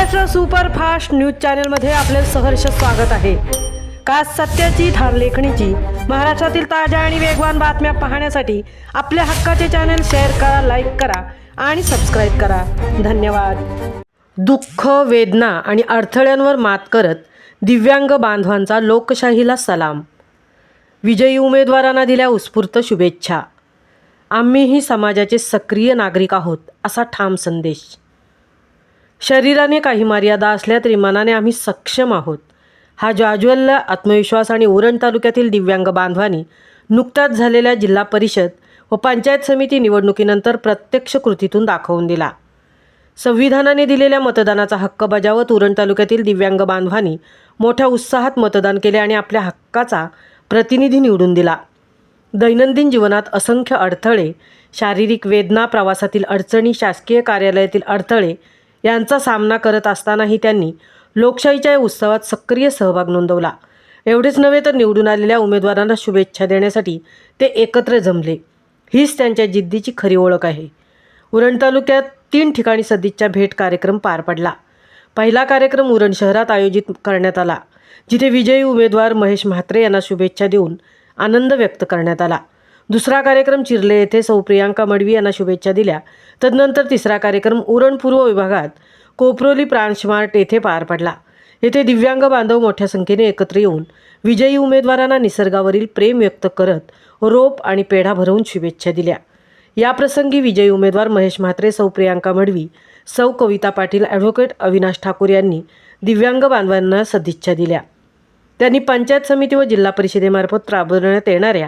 Maharashtra superfast news चॅनलमध्ये आपले सहर्ष स्वागत आहे। का सत्याची धार लेखणीची महाराष्ट्रातील ताज्या आणि वेगवान बातम्या पाहण्यासाठी आपल्या हक्काचे चॅनल शेअर करा, लाईक करा आणि सबस्क्राइब करा। धन्यवाद। दुःख, वेदना आणि अडथळ्यांवर मात करत दिव्यांग बांधवांचा लोकशाहीला सलाम। विजयी उमेदवारांना दिल्या उत्स्फूर्त शुभेच्छा। आम्हीही समाजाचे सक्रिय नागरिक आहोत असा ठाम संदेश। शरीराने काही मर्यादा असल्या तरी मनाने आम्ही सक्षम आहोत हा ज्वाज्वल्य आत्मविश्वास आणि उरण तालुक्यातील दिव्यांग बांधवांनी नुकत्याच झालेल्या जिल्हा परिषद व पंचायत समिती निवडणुकीनंतर प्रत्यक्ष कृतीतून दाखवून दिला। संविधानाने दिलेल्या मतदानाचा हक्क बजावत उरण तालुक्यातील दिव्यांग बांधवांनी मोठ्या उत्साहात मतदान केले आणि आपल्या हक्काचा प्रतिनिधी निवडून दिला। दैनंदिन जीवनात असंख्य अडथळे, शारीरिक वेदना, प्रवासातील अडचणी, शासकीय कार्यालयातील अडथळे यांचा सामना करत असतानाही त्यांनी लोकशाहीच्या या उत्सवात सक्रिय सहभाग नोंदवला। एवढेच नव्हे तर निवडून आलेल्या उमेदवारांना शुभेच्छा देण्यासाठी ते एकत्र जमले। हीच त्यांच्या जिद्दीची खरी ओळख आहे। उरण तालुक्यात 3 ठिकाणी सदिच्छा भेट कार्यक्रम पार पडला। पहिला कार्यक्रम उरण शहरात आयोजित करण्यात आला, जिथे विजयी उमेदवार महेश म्हात्रे यांना शुभेच्छा देऊन आनंद व्यक्त करण्यात आला। दुसरा कार्यक्रम चिर्ले येथे सौ प्रियांका मडवी यांना शुभेच्छा दिल्या। तदनंतर तिसरा कार्यक्रम उरण पूर्व विभागात कोपरोली प्राणस्मार्ट येथे पार पडला। येथे दिव्यांग बांधव मोठ्या संख्येने एकत्र येऊन विजयी उमेदवारांना निसर्गावरील प्रेम व्यक्त करत रोप आणि पेढा भरवून शुभेच्छा दिल्या। या प्रसंगी विजयी उमेदवार महेश म्हात्रे, सौ प्रियांका मडवी, सौ कविता पाटील, ॲडव्होकेट अविनाश ठाकूर यांनी दिव्यांग बांधवांना सदिच्छा दिल्या। त्यांनी पंचायत समिती व जिल्हा परिषदेमार्फत राबवण्यात येणाऱ्या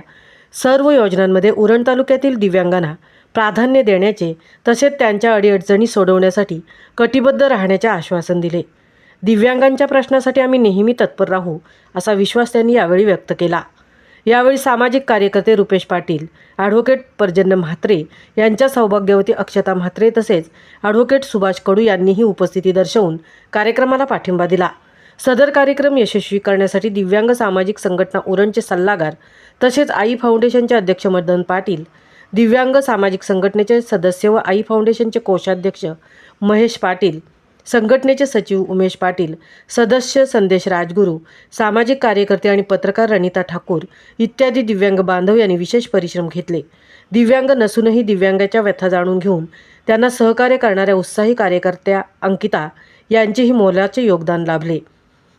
सर्व योजनांमध्ये उरण तालुक्यातील दिव्यांगांना प्राधान्य देण्याचे तसेच त्यांच्या अडीअडचणी सोडवण्यासाठी कटिबद्ध राहण्याचे आश्वासन दिले। दिव्यांगांच्या प्रश्नासाठी आम्ही नेहमी तत्पर राहू असा विश्वास त्यांनी यावेळी व्यक्त केला। यावेळी सामाजिक कार्यकर्ते रुपेश पाटील, ॲडव्होकेट पर्जन्य म्हात्रे यांच्या सौभाग्यवती अक्षता म्हात्रे तसेच ॲडव्होकेट सुभाष कडू यांनीही उपस्थिती दर्शवून कार्यक्रमाला पाठिंबा दिला। सदर कार्यक्रम यशस्वी करण्यासाठी दिव्यांग सामाजिक संघटना उरणचे सल्लागार तसेच आई फाउंडेशनचे अध्यक्ष मदन पाटील, दिव्यांग सामाजिक संघटनेचे सदस्य व आई फाउंडेशनचे कोषाध्यक्ष महेश पाटील, संघटनेचे सचिव उमेश पाटील, सदस्य संदेश राजगुरू, सामाजिक कार्यकर्ते आणि पत्रकार रणिता ठाकूर इत्यादी दिव्यांग बांधव यांनी विशेष परिश्रम घेतले। दिव्यांग नसूनही दिव्यांगाच्या व्यथा जाणून घेऊन त्यांना सहकार्य करणाऱ्या उत्साही कार्यकर्त्या अंकिता यांचेही मोलाचे योगदान लाभले।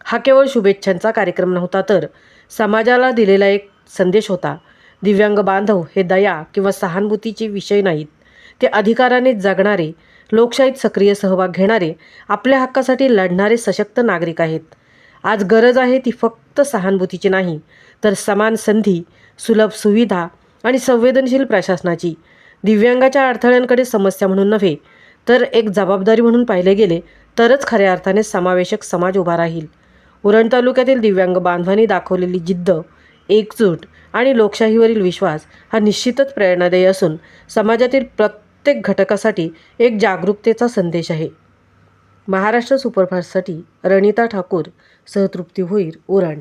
हा केवळ शुभेच्छांचा कार्यक्रम नव्हता तर समाजाला दिलेला एक संदेश होता। दिव्यांग बांधव हे दया किंवा सहानुभूतीचे विषय नाहीत, ते अधिकाराने जगणारे, लोकशाहीत सक्रिय सहभाग घेणारे, आपल्या हक्कासाठी लढणारे सशक्त नागरिक आहेत। आज गरज आहे ती फक्त सहानुभूतीची नाही तर समान संधी, सुलभ सुविधा आणि संवेदनशील प्रशासनाची। दिव्यांगाच्या अडथळ्यांकडे समस्या म्हणून नव्हे तर एक जबाबदारी म्हणून पाहिले गेले तरच खऱ्या अर्थाने समावेशक समाज उभा राहील। उरण तालुक्यातील दिव्यांग बांधवांनी दाखवलेली जिद्द, एकजूट आणि लोकशाहीवरील विश्वास हा निश्चितच प्रेरणादायी असून समाजातील प्रत्येक घटकासाठी एक जागरूकतेचा संदेश आहे। महाराष्ट्र सुपरफास्टसाठी रणिता ठाकूर, सहतृप्ती भोईर, उरण।